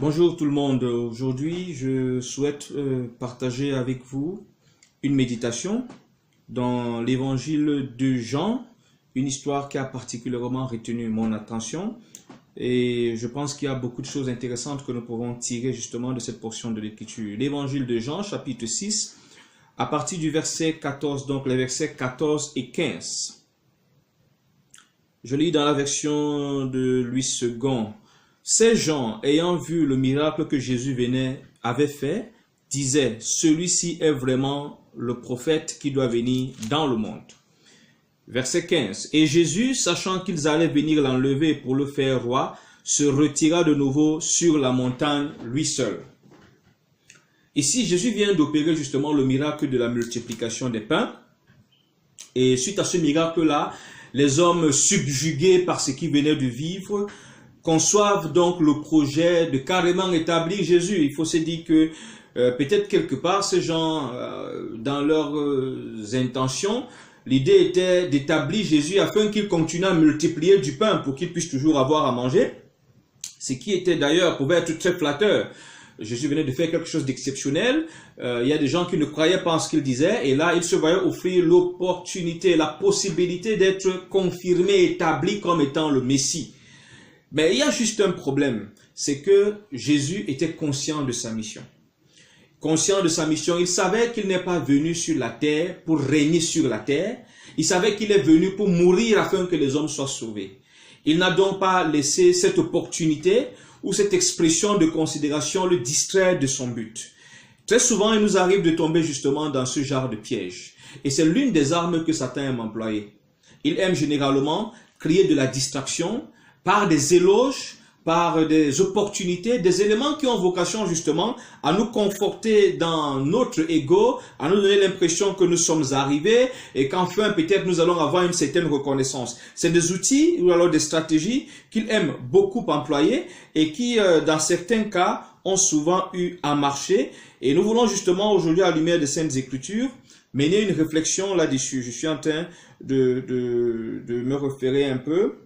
Bonjour tout le monde. Aujourd'hui, je souhaite partager avec vous une méditation dans l'évangile de Jean, une histoire qui a particulièrement retenu mon attention et je pense qu'il y a beaucoup de choses intéressantes que nous pourrons tirer justement de cette portion de l'écriture. L'évangile de Jean, chapitre 6, à partir du verset 14, donc les versets 14 et 15. Je lis dans la version de Louis II. Ces gens, ayant vu le miracle que Jésus avait fait, disaient, celui-ci est vraiment le prophète qui doit venir dans le monde. Verset 15. Et Jésus, sachant qu'ils allaient venir l'enlever pour le faire roi, se retira de nouveau sur la montagne, lui seul. Ici, Jésus vient d'opérer justement le miracle de la multiplication des pains. Et suite à ce miracle-là, les hommes subjugués par ce qu'ils venaient de vivre, conçoivent donc le projet de carrément établir Jésus. Il faut se dire que peut-être quelque part, ces gens, dans leurs intentions, l'idée était d'établir Jésus afin qu'il continue à multiplier du pain pour qu'il puisse toujours avoir à manger. Ce qui était d'ailleurs, pouvait être très flatteur. Jésus venait de faire quelque chose d'exceptionnel. Il y a des gens qui ne croyaient pas en ce qu'il disait. Et là, il se voyait offrir l'opportunité, la possibilité d'être confirmé, établi comme étant le Messie. Mais il y a juste un problème, c'est que Jésus était conscient de sa mission. Conscient de sa mission, il savait qu'il n'est pas venu sur la terre pour régner sur la terre. Il savait qu'il est venu pour mourir afin que les hommes soient sauvés. Il n'a donc pas laissé cette opportunité ou cette expression de considération le distraire de son but. Très souvent, il nous arrive de tomber justement dans ce genre de piège. Et c'est l'une des armes que Satan aime employer. Il aime généralement créer de la distraction, par des éloges, par des opportunités, des éléments qui ont vocation justement à nous conforter dans notre ego, à nous donner l'impression que nous sommes arrivés et qu'enfin peut-être nous allons avoir une certaine reconnaissance. C'est des outils ou alors des stratégies qu'il aime beaucoup employer et qui, dans certains cas, ont souvent eu à marcher. Et nous voulons justement aujourd'hui, à la lumière des Saintes Écritures, mener une réflexion là-dessus. Je suis en train de me référer un peu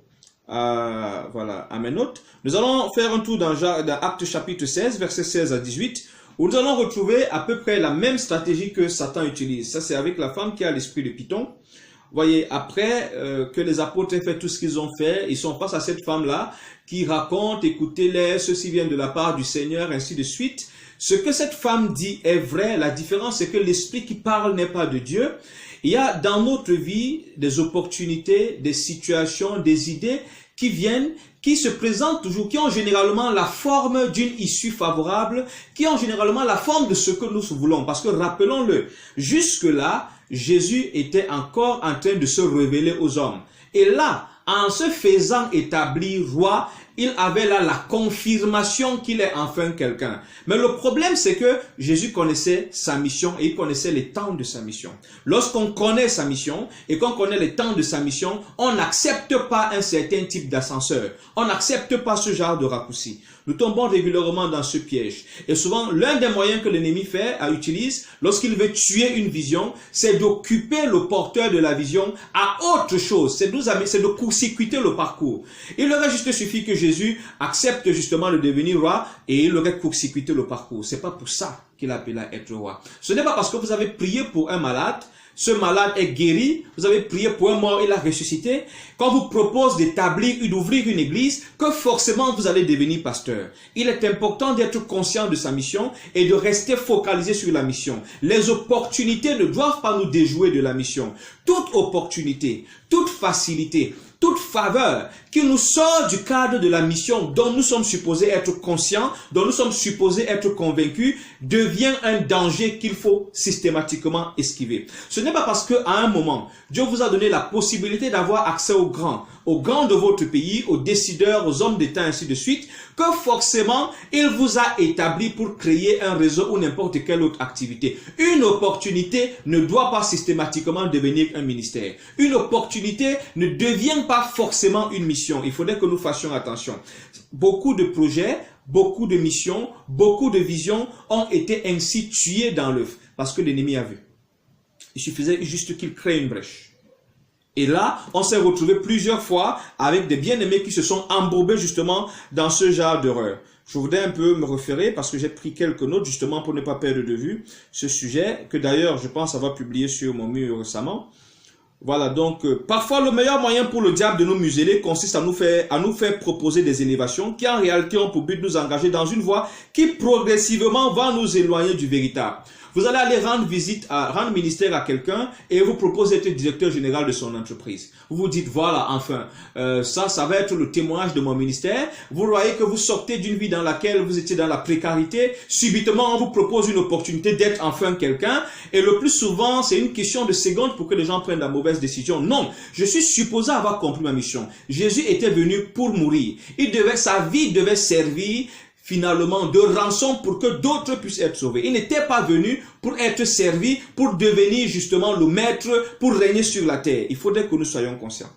à mes notes. Nous allons faire un tour dans Actes chapitre 16, versets 16 à 18, où nous allons retrouver à peu près la même stratégie que Satan utilise. Ça, c'est avec la femme qui a l'esprit de Python. Voyez, après que les apôtres aient fait tout ce qu'ils ont fait, ils sont face à cette femme-là qui raconte, écoutez-les, ceci vient de la part du Seigneur, ainsi de suite. Ce que cette femme dit est vrai. La différence, c'est que l'esprit qui parle n'est pas de Dieu. Il y a dans notre vie des opportunités, des situations, des idées qui viennent, qui se présentent toujours, qui ont généralement la forme d'une issue favorable, qui ont généralement la forme de ce que nous voulons. Parce que rappelons-le, jusque-là, Jésus était encore en train de se révéler aux hommes. Et là, en se faisant établir roi, il avait là la confirmation qu'il est enfin quelqu'un. Mais le problème, c'est que Jésus connaissait sa mission et il connaissait les temps de sa mission. Lorsqu'on connaît sa mission et qu'on connaît les temps de sa mission, on n'accepte pas un certain type d'ascenseur. On n'accepte pas ce genre de raccourci. Nous tombons régulièrement dans ce piège. Et souvent, l'un des moyens que l'ennemi utilise lorsqu'il veut tuer une vision, c'est d'occuper le porteur de la vision à autre chose. C'est de court-circuiter le parcours. Il aurait juste suffi que Jésus accepte justement de devenir roi et il aurait court-circuité le parcours. C'est pas pour ça qu'il appelle à être roi. Ce n'est pas parce que vous avez prié pour un malade, ce malade est guéri, vous avez prié pour un mort, il a ressuscité. Quand on vous propose d'ouvrir une église, que forcément vous allez devenir pasteur. Il est important d'être conscient de sa mission et de rester focalisé sur la mission. Les opportunités ne doivent pas nous déjouer de la mission. Toute opportunité, toute facilité, toute faveur qui nous sort du cadre de la mission dont nous sommes supposés être conscients, dont nous sommes supposés être convaincus, devient un danger qu'il faut systématiquement esquiver. Ce n'est pas parce qu'à un moment, Dieu vous a donné la possibilité d'avoir accès aux grands de votre pays, aux décideurs, aux hommes d'État, ainsi de suite, que forcément, il vous a établi pour créer un réseau ou n'importe quelle autre activité. Une opportunité ne doit pas systématiquement devenir un ministère. Une opportunité ne devient pas forcément une mission. Il faudrait que nous fassions attention. Beaucoup de projets, beaucoup de missions, beaucoup de visions ont été ainsi tués dans l'œuf parce que l'ennemi a vu. Il suffisait juste qu'il crée une brèche. Et là, on s'est retrouvé plusieurs fois avec des bien-aimés qui se sont embourbés justement dans ce genre d'erreur. Je voudrais un peu me référer parce que j'ai pris quelques notes justement pour ne pas perdre de vue ce sujet que d'ailleurs je pense avoir publié sur mon mur récemment. Voilà, donc parfois le meilleur moyen pour le diable de nous museler consiste à nous faire proposer des élévations qui en réalité ont pour but de nous engager dans une voie qui progressivement va nous éloigner du véritable. Vous allez aller rendre ministère à quelqu'un et vous proposez d'être directeur général de son entreprise. Vous vous dites, voilà, enfin, ça va être le témoignage de mon ministère. Vous voyez que vous sortez d'une vie dans laquelle vous étiez dans la précarité. Subitement, on vous propose une opportunité d'être enfin quelqu'un. Et le plus souvent, c'est une question de secondes pour que les gens prennent la mauvaise décision. Non, je suis supposé avoir compris ma mission. Jésus était venu pour mourir. Sa vie devait servir finalement de rançon pour que d'autres puissent être sauvés. Il n'était pas venu pour être servi, pour devenir justement le maître, pour régner sur la terre. Il faudrait que nous soyons conscients.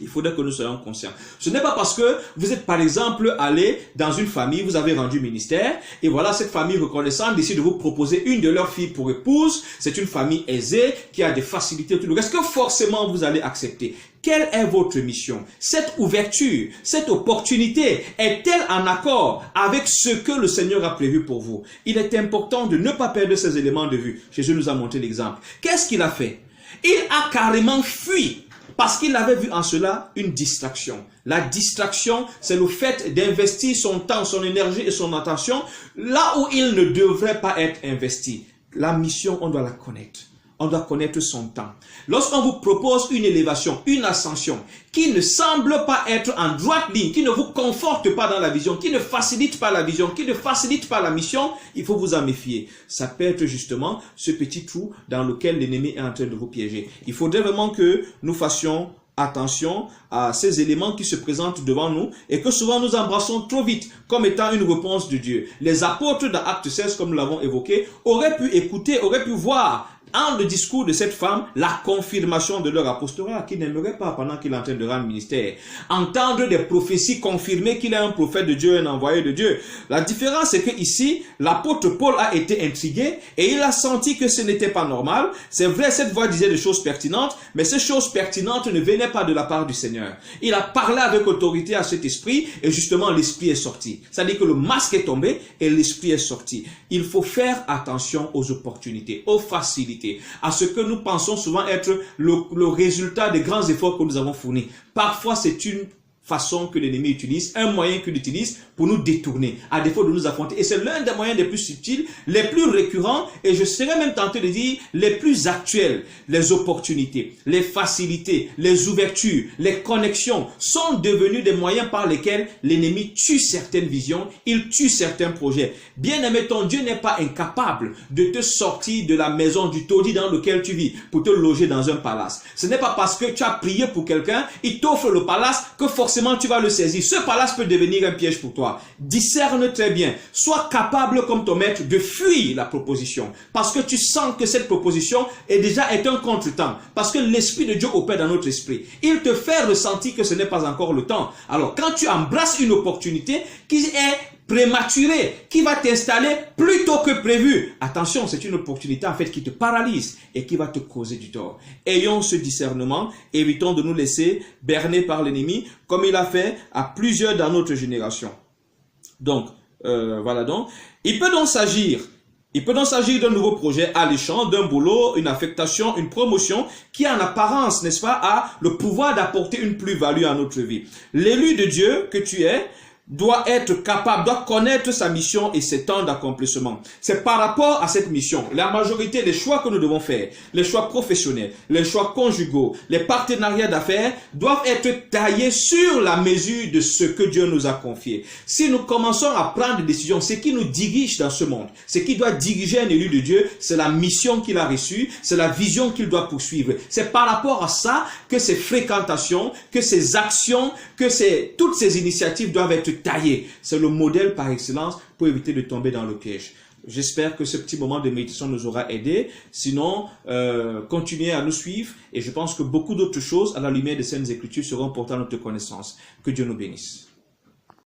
Il faudrait que nous soyons conscients. Ce n'est pas parce que vous êtes par exemple allé dans une famille, vous avez rendu ministère, et voilà cette famille reconnaissante décide de vous proposer une de leurs filles pour épouse. C'est une famille aisée, qui a des facilités, tout le reste. Est-ce que forcément vous allez accepter? Quelle est votre mission? Cette ouverture, cette opportunité est-elle en accord avec ce que le Seigneur a prévu pour vous? Il est important de ne pas perdre ces éléments de vue. Jésus nous a montré l'exemple. Qu'est-ce qu'il a fait? Il a carrément fui. Parce qu'il avait vu en cela une distraction. La distraction, c'est le fait d'investir son temps, son énergie et son attention là où il ne devrait pas être investi. La mission, on doit la connaître. On doit connaître son temps. Lorsqu'on vous propose une élévation, une ascension, qui ne semble pas être en droite ligne, qui ne vous conforte pas dans la vision, qui ne facilite pas la vision, qui ne facilite pas la mission, il faut vous en méfier. Ça peut être justement ce petit trou dans lequel l'ennemi est en train de vous piéger. Il faudrait vraiment que nous fassions attention à ces éléments qui se présentent devant nous et que souvent nous embrassons trop vite comme étant une réponse de Dieu. Les apôtres dans Acte 16, comme nous l'avons évoqué, auraient pu écouter, auraient pu voir en le discours de cette femme la confirmation de leur apostolat qu'ils n'aimeraient pas pendant qu'il est en train de rendre ministère. Entendre des prophéties confirmer qu'il est un prophète de Dieu, un envoyé de Dieu. La différence c'est que ici, l'apôtre Paul a été intrigué et il a senti que ce n'était pas normal. C'est vrai, cette voix disait des choses pertinentes, mais ces choses pertinentes ne venaient pas de la part du Seigneur. Il a parlé avec autorité à cet esprit et justement l'esprit est sorti. C'est-à-dire que le masque est tombé et l'esprit est sorti. Il faut faire attention aux opportunités, aux facilités, à ce que nous pensons souvent être le résultat des grands efforts que nous avons fournis. Parfois, c'est une façon que l'ennemi utilise, un moyen qu'il utilise pour nous détourner, à défaut de nous affronter. Et c'est l'un des moyens les plus subtils, les plus récurrents, et je serais même tenté de dire les plus actuels. Les opportunités, les facilités, les ouvertures, les connexions sont devenus des moyens par lesquels l'ennemi tue certaines visions, il tue certains projets. Bien-aimé, ton Dieu n'est pas incapable de te sortir de la maison, du taudis dans lequel tu vis, pour te loger dans un palace. Ce n'est pas parce que tu as prié pour quelqu'un, il t'offre le palace, que forcément tu vas le saisir. Ce palace peut devenir un piège pour toi. Discerne très bien. Sois capable comme ton maître de fuir la proposition. Parce que tu sens que cette proposition est un contretemps. Parce que l'Esprit de Dieu opère dans notre esprit. Il te fait ressentir que ce n'est pas encore le temps. Alors quand tu embrasses une opportunité qui est prématuré, qui va t'installer plus tôt que prévu. Attention, c'est une opportunité en fait qui te paralyse et qui va te causer du tort. Ayons ce discernement, évitons de nous laisser berner par l'ennemi, comme il a fait à plusieurs dans notre génération. Donc, voilà donc. Il peut donc s'agir d'un nouveau projet alléchant, d'un boulot, une affectation, une promotion qui en apparence, n'est-ce pas, a le pouvoir d'apporter une plus-value à notre vie. L'élu de Dieu que tu es doit être capable, doit connaître sa mission et ses temps d'accomplissement. C'est par rapport à cette mission, la majorité des choix que nous devons faire, les choix professionnels, les choix conjugaux, les partenariats d'affaires, doivent être taillés sur la mesure de ce que Dieu nous a confié. Si nous commençons à prendre des décisions, ce qui nous dirige dans ce monde, ce qui doit diriger un élu de Dieu, c'est la mission qu'il a reçue, c'est la vision qu'il doit poursuivre. C'est par rapport à ça que ces fréquentations, que ces actions, toutes ces initiatives doivent être taillées. C'est le modèle par excellence pour éviter de tomber dans le piège. J'espère que ce petit moment de méditation nous aura aidé. Sinon, continuez à nous suivre et je pense que beaucoup d'autres choses à la lumière des Saintes Écritures seront portées à notre connaissance. Que Dieu nous bénisse.